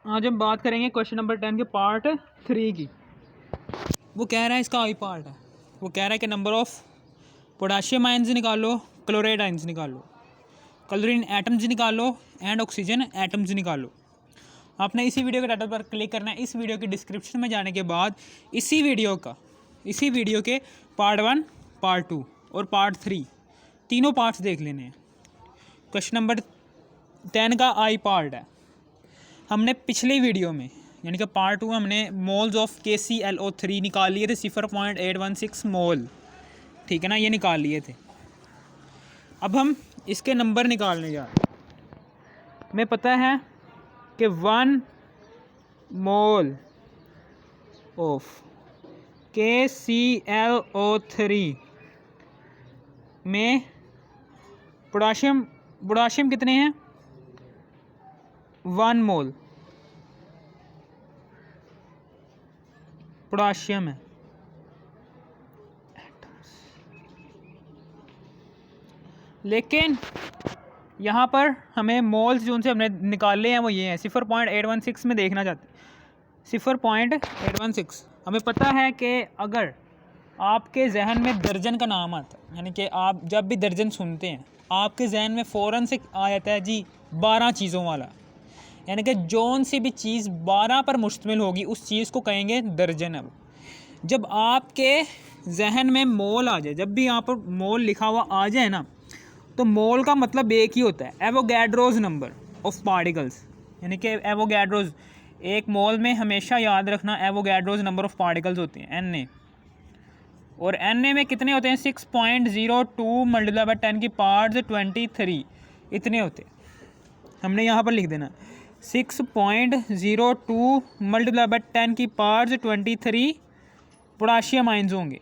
आज हम बात करेंगे क्वेश्चन नंबर 10 के पार्ट 3 की। वो कह रहा है इसका आई पार्ट है, वो कह रहा है कि नंबर ऑफ पोटाशियम आयन्स निकालो, क्लोराइड आयन्स निकालो, क्लोरीन एटम्स निकालो एंड ऑक्सीजन एटम्स निकालो। आपने इसी वीडियो के डाटा पर क्लिक करना है। इस वीडियो की डिस्क्रिप्शन में जाने के बाद इसी वीडियो के पार्ट 1, पार्ट 2 और पार्ट 3 तीनों पार्ट्स देख लेने हैं। क्वेश्चन नंबर 10 का आई पार्ट है। हमने पिछली वीडियो में यानी कि पार्ट 2 हमने मोल्स ऑफ KClO3 निकाल लिए थे 0.816 मोल, ठीक है ना, ये निकाल लिए थे। अब हम इसके नंबर निकालने जा रहे हैं। हमें पता है कि 1 मोल ऑफ KClO3 में पोटाशियम कितने हैं? 1 मोल पोटाशियम है। लेकिन यहाँ पर हमें मोल्स जो उनसे हमने निकाले हैं वो ये हैं। 0.816 में देखना चाहते हैं 0.816। हमें पता है कि अगर आपके जहन में दर्जन का नाम आता है, यानी कि आप जब भी दर्जन सुनते हैं आपके जहन में फ़ौरन से आ जाता है जी 12 चीज़ों वाला, यानी कि जौन सी भी चीज़ 12 पर मुश्तमिल होगी उस चीज़ को कहेंगे दर्जन। अब जब आपके जहन में मोल आ जाए, जब भी यहाँ पर मोल लिखा हुआ आ जाए ना, तो मोल का मतलब एक ही होता है, एवोगैड्रोज नंबर ऑफ पार्टिकल्स। यानी कि एवोगैड्रोज, एक मोल में हमेशा याद रखना एवोगैड्रोज नंबर ऑफ पार्टिकल्स होते हैं Na, और Na में कितने होते हैं? 6.02 मल्टीप्लाई बाय 10 की पावर्स 23 इतने होते हैं। हमने यहाँ पर लिख देना 6.02 मल्टीप्लाई बाय 10 की पावर्स 23 पोटाशियम आयन्स होंगे,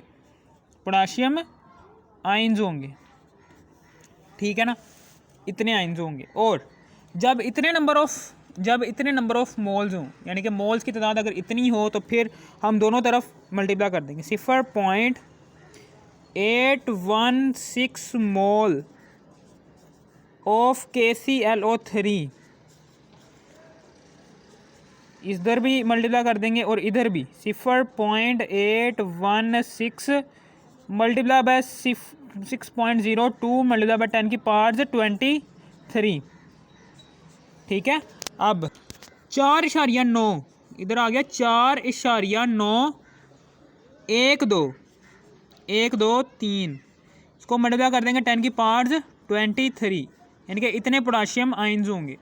पोटाशियम आयन्स होंगे, ठीक है ना, इतने आयन्स होंगे। और जब इतने नंबर ऑफ मोल्स हों, यानी कि मोल्स की तादाद अगर इतनी हो तो फिर हम दोनों तरफ मल्टीप्लाई कर देंगे। 0.816 मोल ऑफ KClO3 इधर भी मल्टीप्लाई कर देंगे और इधर भी 0.816 मल्टीप्लाई बाय 6.02 मल्टीप्लाई बाय 10 की पावर्स 23, ठीक है। अब 4.9 इधर आ गया, 4.9 1 2 3 इसको मल्टीप्लाई कर देंगे 10 की पावर्स 23, यानी कि इतने पोटाशियम आयन्स होंगे।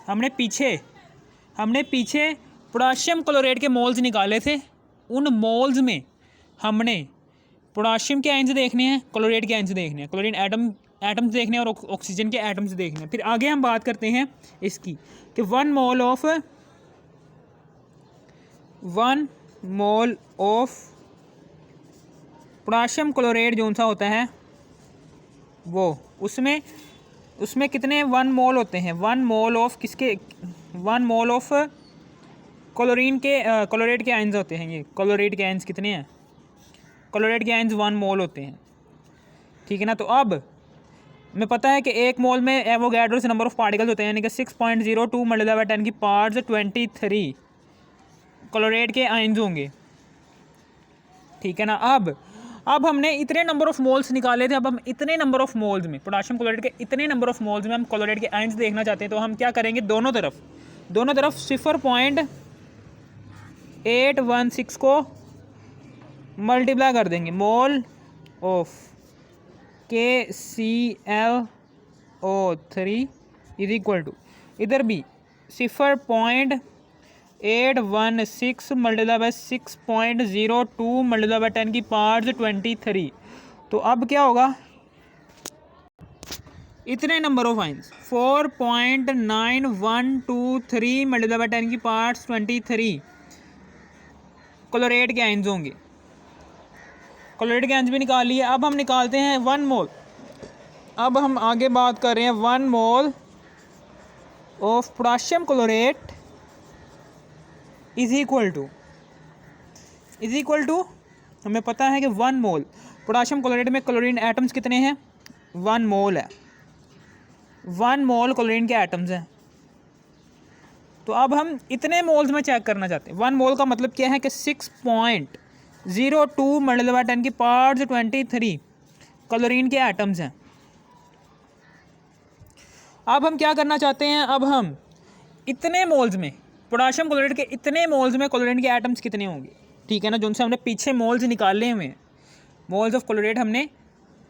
हमने पीछे पोटाशियम क्लोराइड के मोल्स निकाले थे। उन मोल्स में हमने पोटाशियम के आयन्स देखने हैं, क्लोराइड के आयन्स देखने हैं, क्लोरीन एटम्स देखने हैं और ऑक्सीजन के एटम्स देखने हैं। फिर आगे हम बात करते हैं इसकी कि 1 मोल ऑफ पोटाशियम क्लोराइड जो सा होता है वो उसमें कितने 1 मोल होते हैं? 1 मोल ऑफ किसके? 1 मोल ऑफ क्लोराइड के आयन्स होते हैं। ये क्लोराइड के आयन्स कितने हैं? क्लोराइड के आयन्स 1 मोल होते हैं, ठीक है ना। तो अब हमें पता है कि 1 मोल में एवोगैड्रोस नंबर ऑफ पार्टिकल्स होते हैं, यानी कि 6.02 मल्टीप्लाई बाय 10 की पावर्स 23 क्लोराइड के आयन्स होंगे, ठीक है ना। अब हमने इतने नंबर ऑफ मोल्स निकाले थे। अब हम इतने नंबर ऑफ मोल्स में पोटाशियम क्लोराइड के इतने नंबर ऑफ मोल्स में हम क्लोराइड के आयन्स देखना चाहते हैं, तो हम क्या करेंगे? दोनों तरफ 0.816 को मल्टीप्लाई कर देंगे। Mole of KClO3 is equal to इधर भी 0.816 मल्टीप्लाई बाय 6.02 मल्टीप्लाई बाय 10 की पावर्स 23। तो अब क्या होगा? इतने number of ions 4.9123 multiply by 10 की पावर्स 23 क्लोराइड के आयन्स होंगे। क्लोराइड के आयन्स भी निकाल लिए। अब हम निकालते हैं 1 मोल। अब हम आगे बात कर रहे हैं 1 mole of potassium chloride is equal to हमें पता है कि 1 मोल पोटाशियम क्लोराइड में क्लोरीन एटम्स कितने हैं? 1 मोल है। 1 मोल क्लोरीन के एटम्स हैं, तो अब हम इतने मोल्स में चेक करना चाहते हैं। 1 मोल का मतलब क्या है कि 6.02 मल्टीप्लाई बाय 10 की पावर्स 23 क्लोरीन के एटम्स हैं। अब हम क्या करना चाहते हैं, अब हम इतने मोल्स में पोटाशियम क्लोराइड के इतने मोल्स में क्लोरीन के एटम्स कितने होंगे, ठीक है ना, जो उनसे हमने पीछे मोल्स निकाले हुए हैं। मोल्स ऑफ क्लोराइड हमने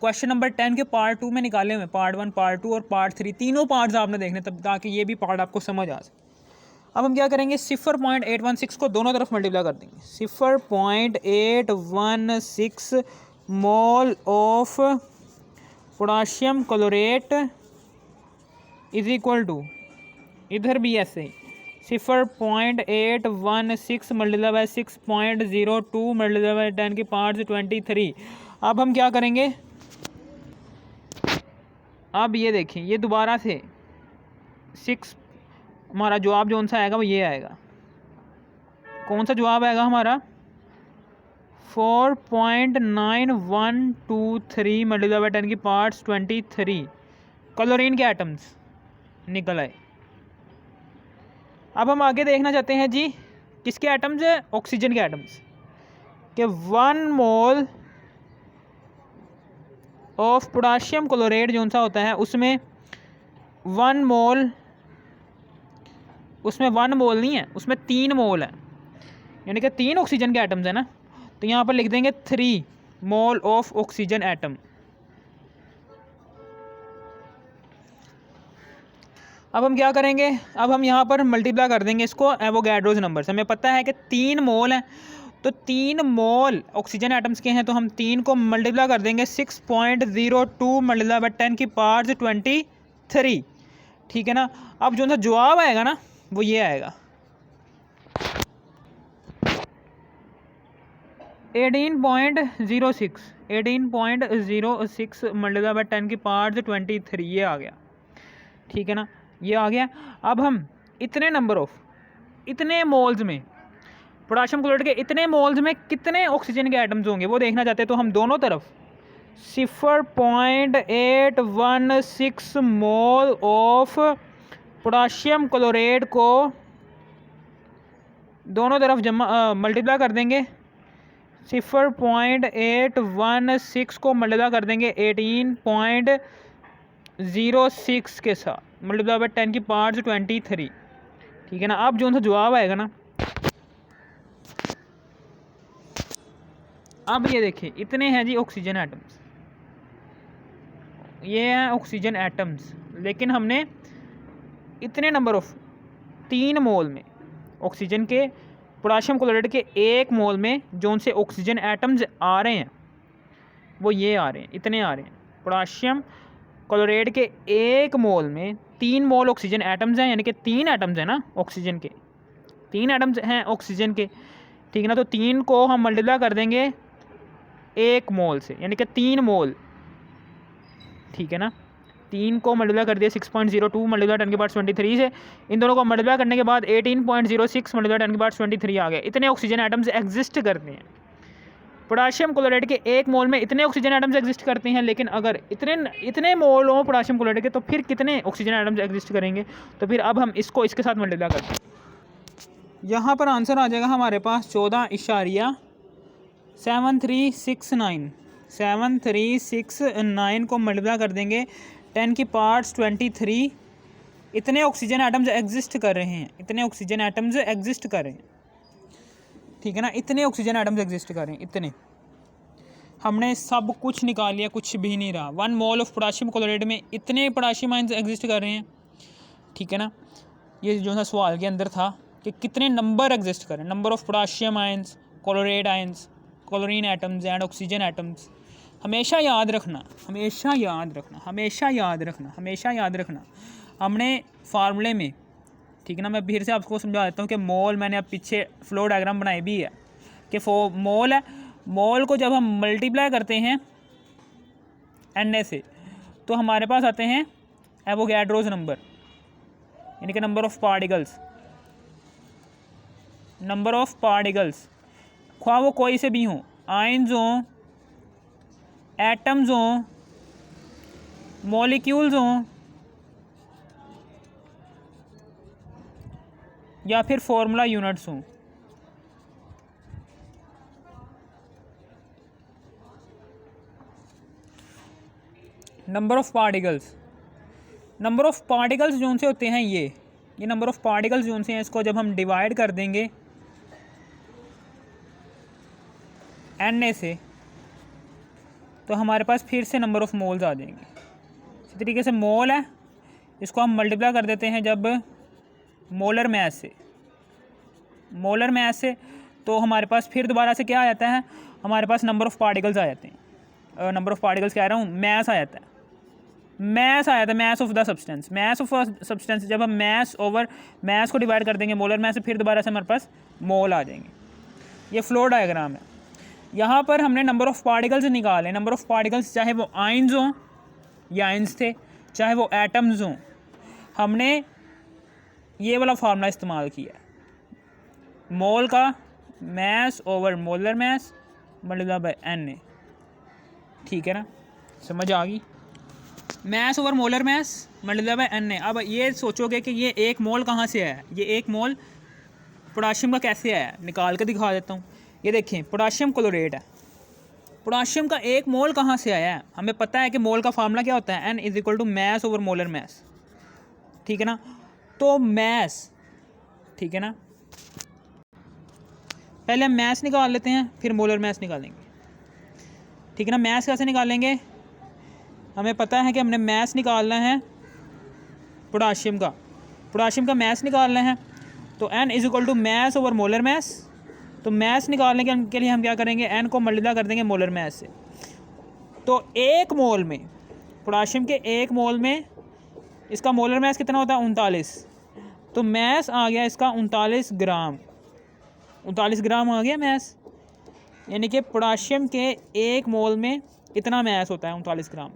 क्वेश्चन नंबर 10 के पार्ट 2 में निकाले हुए हैं, पार्ट 1, पार्ट 2 और पार्ट 3, तीनों पार्ट्स आपने देखने तब, ताकि ये भी पार्ट आपको समझ आ सके। अब हम क्या करेंगे, 0.816 को दोनों तरफ मल्टीप्लाई कर देंगे। 0.816 mole of potassium chlorate is equal to, इधर भी ऐसे ही 0.816 मल्टीप्लाई बाय 6.02 मल्टीप्लाई बाय 10 की पावर्स 23। अब हम क्या करेंगे, अब ये देखें, ये दोबारा से 6, हमारा जवाब जो सा आएगा वो ये आएगा। कौन सा जवाब आएगा हमारा, 4.9123 मल्टीप्लाई बाय 10 की पावर्स 23 क्लोरीन के एटम्स निकल आए। अब हम आगे देखना चाहते हैं जी, किसके एटम्स है, ऑक्सीजन के एटम्स के 1 मोल ऑफ पोटाशियम क्लोराइड जो सा होता है उसमें 1 मोल, उसमें 1 मोल नहीं है, उसमें 3 मोल है, यानी कि 3 ऑक्सीजन के एटम्स है ना। तो यहाँ पर लिख देंगे 3 मोल ऑफ ऑक्सीजन एटम। अब हम क्या करेंगे, अब हम यहाँ पर मल्टीप्लाई कर देंगे इसको एवोगैड्रोस नंबर से। हमें पता है कि 3 मोल हैं, तो 3 मोल ऑक्सीजन एटम्स के हैं, तो हम 3 को मल्टीप्लाई कर देंगे 6.02 मल्टीप्लाई बाय 10 की पावर्स 23, ठीक है ना। अब जो सा जवाब आएगा ना वो ये आएगा 18.06 मल्टीप्लाई बाय 10 की पावर्स 23, ये आ गया, ठीक है ना, ये आ गया। अब हम इतने नंबर ऑफ, इतने मोल्स में पोटाशियम क्लोराइड के इतने मोल्स में कितने ऑक्सीजन के एटम्स होंगे वो देखना चाहते हैं। तो हम दोनों तरफ 0.816 मोल ऑफ पोटाशियम क्लोराइड को दोनों तरफ मल्टीप्लाई कर देंगे। 0.816 को मल्टीप्लाई कर देंगे 18.06 के साथ, मल्टीप्लाई बाय 10 की पावर्स 23, ठीक है ना। अब जो सा जवाब आएगा ना, अब ये देखिए इतने हैं जी ऑक्सीजन एटम्स, ये हैं ऑक्सीजन एटम्स, लेकिन हमने इतने नंबर ऑफ 3 मोल में ऑक्सीजन के पोटाशियम क्लोराइड के 1 मोल में जो उनसे ऑक्सीजन एटम्स आ रहे हैं वो ये आ रहे हैं, इतने आ रहे हैं। पोटाशियम क्लोराइड के 1 मोल में 3 मोल ऑक्सीजन एटम्स हैं, यानी कि 3 एटम्स हैं ना ऑक्सीजन के, 3 एटम्स हैं ऑक्सीजन के, ठीक है ना। तो 3 को हम मल्टीप्लाई कर देंगे 1 मोल से, यानी कि 3 मोल, ठीक है ना। 3 को मल्टीप्लाई कर दिया 6.02 मल्टीप्लाई 10 की पावर्स 23 से, इन दोनों को मल्टीप्लाई करने के बाद 18.06 मल्टीप्लाई 10 की पावर्स 23 आ गए। इतने ऑक्सीजन एटम्स एग्जिस्ट करते हैं पोटाशियम क्लोराइड के 1 मोल में, इतने ऑक्सीजन एटम्स एग्जिस्ट करते हैं। लेकिन अगर इतने मोल हो पोटाशियम क्लोराइड के तो फिर कितने ऑक्सीजन एटम्स एग्जिस्ट करेंगे। तो फिर अब हम इसको इसके साथ मल्टीप्लाई करते हैं, यहाँ पर आंसर आ जाएगा हमारे पास 14.7369। 7369 को मल्टीप्लाई कर देंगे 10 की पावर्स 23, इतने ऑक्सीजन एटम्स एग्जिस्ट कर रहे हैं, इतने ऑक्सीजन एटम्स एग्जिस्ट कर रहे हैं, ठीक है ना। इतने ऑक्सीजन एटम्स एग्जिस्ट कर रहे हैं, इतने, हमने सब कुछ निकाल लिया, कुछ भी नहीं रहा। 1 मोल ऑफ पोटाशियम क्लोराइड में इतने पोटाशियम आयंस एग्जिस्ट कर रहे हैं, ठीक है ना। ये जो सा सवाल के अंदर था कि कितने नंबर एग्जिस्ट कर रहे हैं, number of potassium ions, chloride ions, chlorine atoms and oxygen atoms. हमेशा याद रखना, हमेशा याद रखना, हमेशा याद रखना, हमेशा याद रखना। हमने फार्मूले में, ठीक है ना, मैं फिर से आपको समझा देता हूँ कि मोल, मैंने अब पीछे फ्लो डायग्राम बनाई भी है कि मोल है, मोल को जब हम मल्टीप्लाई करते हैं Na से तो हमारे पास आते हैं एवोगैड्रोस नंबर, यानी कि number of particles, number of particles, ख्वाह वो कोई से भी हों, आयंस हों, एटम्स हों, मॉलिक्यूल्स हों, या फिर फॉर्मूला यूनिट्स हों। Number of particles, number of particles जो उनसे होते हैं ये नंबर ऑफ़ पार्टिकल्स जो उनसे हैं, इसको जब हम डिवाइड कर देंगे Na से, तो हमारे पास फिर से नंबर ऑफ़ मोल्स आ जाएंगे। इसी तरीके से मोल है, इसको हम मल्टीप्लाई कर देते हैं जब मोलर मैस से, तो हमारे पास फिर दोबारा से क्या आ जाता है, हमारे पास नंबर ऑफ़ पार्टिकल्स आ जाते हैं। नंबर ऑफ़ पार्टिकल्स कह रहा हूँ, मैस आ जाता है, mass of the substance. Mass of substance जब हम मैस ओवर मैस को डिवाइड कर देंगे मोलर मैस से, फिर दोबारा से हमारे पास मोल आ जाएंगे। ये फ्लो डायग्राम है। यहाँ पर हमने नंबर ऑफ़ पार्टिकल्स निकाले। नंबर ऑफ़ पार्टिकल्स चाहे वो आयंस हों, ये आयंस थे, चाहे वो एटम्स हों, हमने ये वाला फार्मूला इस्तेमाल किया, मोल का mass over molar mass multiply by Na। ठीक है ना, समझ आ गई? Mass over molar mass multiply by Na। अब ये सोचोगे कि ये एक मोल कहाँ से आया, ये एक मोल पोटाशियम का कैसे आया, निकाल के दिखा देता हूँ। ये देखें, पोटाशियम क्लोरेट है, पोटाशियम का एक मोल कहाँ से आया है, हमें पता है कि मोल का फार्मूला क्या होता है, N = mass over molar mass. ठीक है ना, तो मैस, ठीक है ना, पहले हम मैस निकाल लेते हैं, फिर मोलर मैस निकालेंगे। ठीक है ना, मैस कैसे निकालेंगे, हमें पता है कि हमने मैस निकालना है पोटाशियम का मैस निकालना है, तो N = mass over molar mass. तो मैस निकालने के लिए हम क्या करेंगे, N को मल्टीप्लाई कर देंगे मोलर मैस से। तो एक मोल में, पोटाशियम के एक मोल में इसका मोलर मैस कितना होता है, 39। तो मैस आ गया इसका 39 ग्राम, 39 ग्राम आ गया मैस, यानी कि पोटाशियम के एक मोल में इतना मैस होता है 39 ग्राम।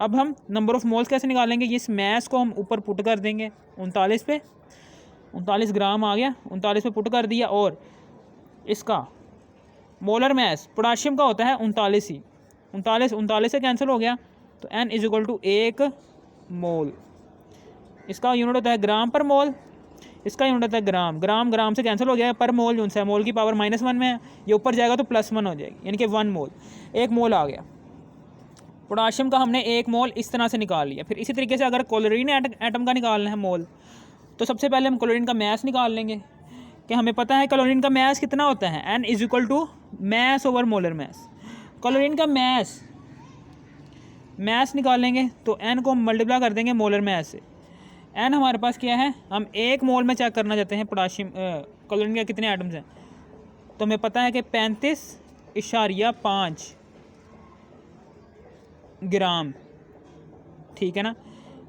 अब हम नंबर ऑफ़ मोल्स कैसे निकालेंगे, इस मैस को हम ऊपर पुट कर देंगे 39 पे, 39 ग्राम आ गया, 39 पे पुट कर दिया, और इसका मोलर मैस पोटाशियम का होता है 39 ही, 39 से कैंसिल हो गया, तो N = 1 मोल। इसका यूनिट होता है ग्राम पर मोल, इसका यूनिट होता है ग्राम से कैंसिल हो गया, पर मोल जो है मोल की पावर -1 में है, ये ऊपर जाएगा तो +1 हो जाएगी, यानी कि 1 मोल, 1 मोल आ गया। पोटाशियम का हमने 1 मोल इस तरह से निकाल लिया। फिर इसी तरीके से अगर क्लोरीन एटम का निकालना है मोल, तो सबसे पहले हम क्लोरीन का मैस निकाल लेंगे, कि हमें पता है क्लोरीन का मैस कितना होता है, N = mass over molar mass. क्लोरीन का मैस निकालेंगे तो N को मल्टीप्लाई कर देंगे मोलर मैस से। N हमारे पास क्या है, हम 1 मोल में चेक करना चाहते हैं पोटाशियम क्लोरीन के कितने एटम्स हैं, तो हमें पता है कि 35.5 ग्राम। ठीक है ना,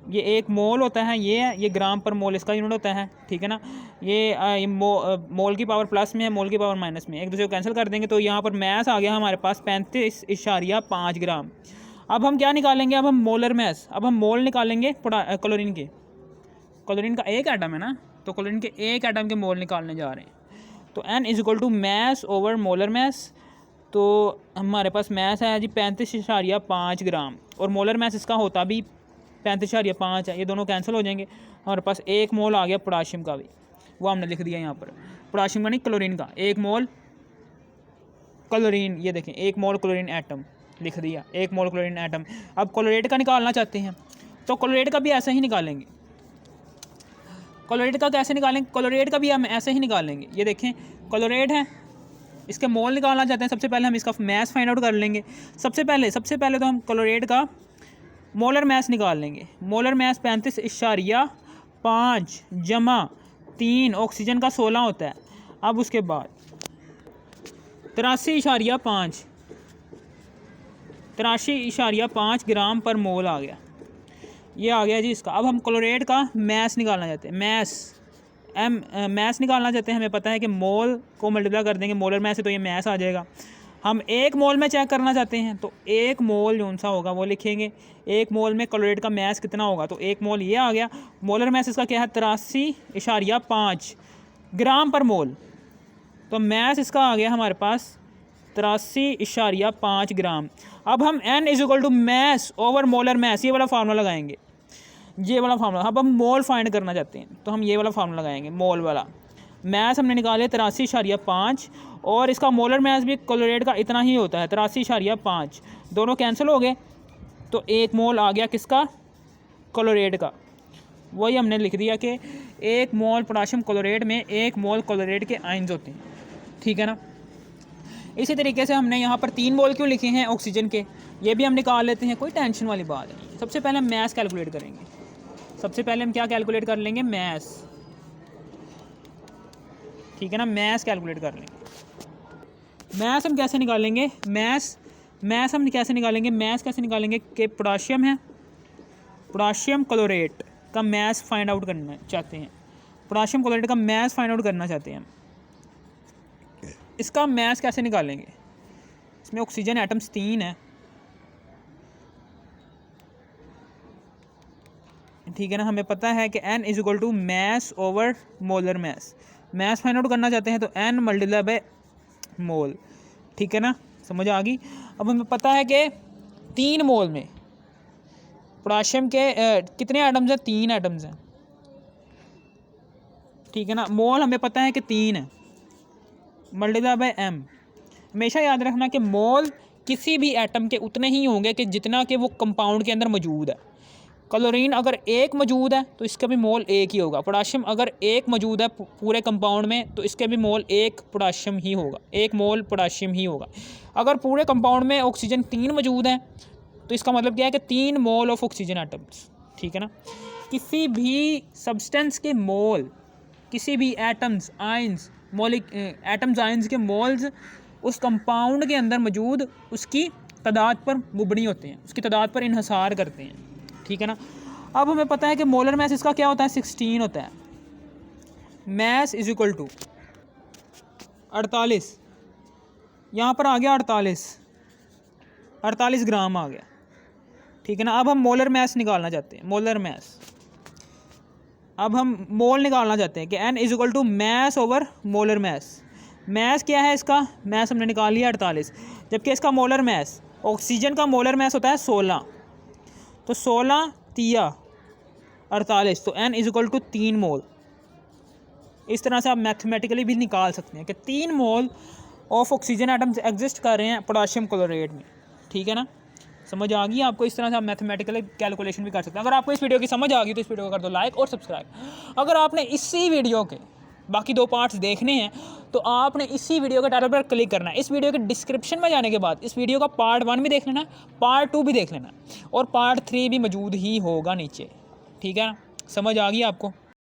ये 1 मोल होता है, ये ग्राम पर मोल इसका यूनिट होता है। ठीक है ना, ये मोल की पावर प्लस में है, मोल की पावर माइनस में, एक दूसरे को कैंसिल कर देंगे, तो यहाँ पर मैस आ गया हमारे पास 35.5 ग्राम। अब हम क्या निकालेंगे, अब हम मोलर मैस, अब हम मोल निकालेंगे क्लोरीन के। क्लोरीन का एक एटम है ना, तो क्लोरीन के एक एटम के मोल निकालने जा रहे हैं, तो N = mass over molar mass. तो हमारे पास मैस है जी 35.5 ग्राम, और मोलर मैस इसका होता भी 35.5 है, ये दोनों कैंसिल हो जाएंगे, हमारे पास 1 मोल आ गया पोटाशियम का भी, वो हमने लिख दिया यहाँ पर, पोटाशियम का नहीं क्लोरीन का, 1 मोल क्लोरीन, ये देखें 1 मोल क्लोरीन एटम लिख दिया, 1 मोल क्लोरीन एटम। अब क्लोरेट का निकालना चाहते हैं, तो क्लोरेट का भी ऐसे ही निकालेंगे। क्लोरेट का कैसे निकालेंगे, क्लोरेट का भी हम ऐसे ही निकालेंगे। ये देखें क्लोरेट है, इसके मोल निकालना चाहते हैं, सबसे पहले हम इसका मैस फाइंड आउट कर लेंगे। सबसे पहले तो हम क्लोरेट का मोलर मैस निकाल लेंगे। मोलर मैस 35.5 जमा 3 ऑक्सीजन का 16 होता है। अब उसके बाद 83.5 ग्राम पर मोल आ गया, ये आ गया जी इसका। अब हम क्लोरेट का मैस निकालना चाहते हैं, मैस निकालना चाहते हैं, हमें पता है कि मोल को मल्टीप्लाई कर देंगे मोलर मैस से, तो ये मैस आ जाएगा। हम 1 मोल में चेक करना चाहते हैं, तो 1 मोल जो सा होगा वो लिखेंगे, 1 मोल में क्लोरेट का मैस कितना होगा, तो 1 मोल ये आ गया। मोलर मैस इसका क्या है, 83.5 ग्राम पर मोल, तो मैस इसका आ गया हमारे पास 83.5 ग्राम। अब हम N = mass over molar mass, ये वाला फार्मूला लगाएंगे, ये वाला फार्मूला। अब हम मोल फाइंड करना चाहते हैं, तो हम ये वाला फार्मूला लगाएंगे, मोल वाला। मैस हमने निकाले 83.5 और इसका मोलर मैस भी क्लोराइड का इतना ही होता है 83.5। दोनों कैंसिल हो गए तो 1 मोल आ गया किसका, क्लोराइड का। वही हमने लिख दिया कि 1 मोल पोटाशियम क्लोराइड में 1 मोल क्लोराइड के आयंस होते हैं, ठीक है ना। इसी तरीके से हमने यहाँ पर 3 मोल क्यों लिखे हैं ऑक्सीजन के, ये भी हम निकाल लेते हैं, कोई टेंशन वाली बात नहीं। सबसे पहले हम मैस कैलकुलेट करेंगे। सबसे पहले हम क्या कैलकुलेट कर लेंगे, मैस, ठीक है ना। मैस कैलकुलेट कर लेंगे। मैस हम कैसे निकालेंगे, मैस हम कैसे निकालेंगे, मैस कैसे निकालेंगे कि पोटाशियम है, पोटाशियम क्लोरेट का मैस फाइंड आउट करना चाहते हैं, पोटाशियम क्लोराइड का मैस फाइंड आउट करना चाहते हैं। इसका मैस कैसे निकालेंगे, इसमें ऑक्सीजन एटम्स 3 है, ठीक है ना। हमें पता है कि N = mass over molar mass. Mass find out करना चाहते हैं तो N × मोल, ठीक है ना, समझ आ गई। अब हमें पता है कि 3 मोल में पोटाशियम के कितने एटम्स हैं, 3 एटम्स हैं, ठीक है ना। मोल हमें पता है कि 3 है, ×m। हमेशा याद रखना कि मोल किसी भी एटम के उतने ही होंगे कि जितना कि वो कंपाउंड के अंदर मौजूद है। क्लोरीन अगर 1 मौजूद है तो इसका भी मोल 1 ही होगा। पोटाशियम अगर 1 मौजूद है पूरे कंपाउंड में तो इसके भी मोल 1 पोटाशियम ही होगा, 1 मोल पोटाशियम ही होगा। अगर पूरे कंपाउंड में ऑक्सीजन 3 मौजूद है तो इसका मतलब क्या है कि 3 मोल ऑफ ऑक्सीजन एटम्स, ठीक है ना। किसी भी सब्सटेंस के मोल, किसी भी एटम्स आयंस एटम्स आयंस के मोल्स उस कंपाउंड के अंदर मौजूद उसकी तादाद पर मुबनी होते हैं, उसकी तादाद पर इन्हिसार करते हैं, ठीक है ना। अब हमें पता है कि मोलर मैस इसका क्या होता है, 16 होता है। मैस = 48, यहाँ पर आ गया 48 ग्राम आ गया, ठीक है ना। अब हम मोलर मैस निकालना चाहते हैं, मोलर मैस। अब हम मोल निकालना चाहते हैं कि N = mass over molar mass. Mass क्या है इसका, मैस हमने निकाल लिया 48, जबकि इसका मोलर मैस, ऑक्सीजन का मोलर मैस होता है 16, तो 16 × 48 तो N = 3 मोल। इस तरह से आप मैथमेटिकली भी निकाल सकते हैं कि 3 mole of oxygen atoms exist कर रहे हैं पोटाशियम क्लोराइड में, ठीक है ना। समझ आ गई आपको। इस तरह से आप मैथमेटिकली कैलकुलेशन भी कर सकते हैं। अगर आपको इस वीडियो की समझ आ गई तो इस वीडियो को कर दो लाइक और सब्सक्राइब। अगर आपने इसी वीडियो के बाकी 2 पार्ट्स देखने हैं तो आपने इसी वीडियो के टाइटल पर क्लिक करना है। इस वीडियो के डिस्क्रिप्शन में जाने के बाद इस वीडियो का पार्ट 1 भी देख लेना, पार्ट 2 भी देख लेना और पार्ट 3 भी मौजूद ही होगा नीचे, ठीक है ना। समझ आ गई आपको।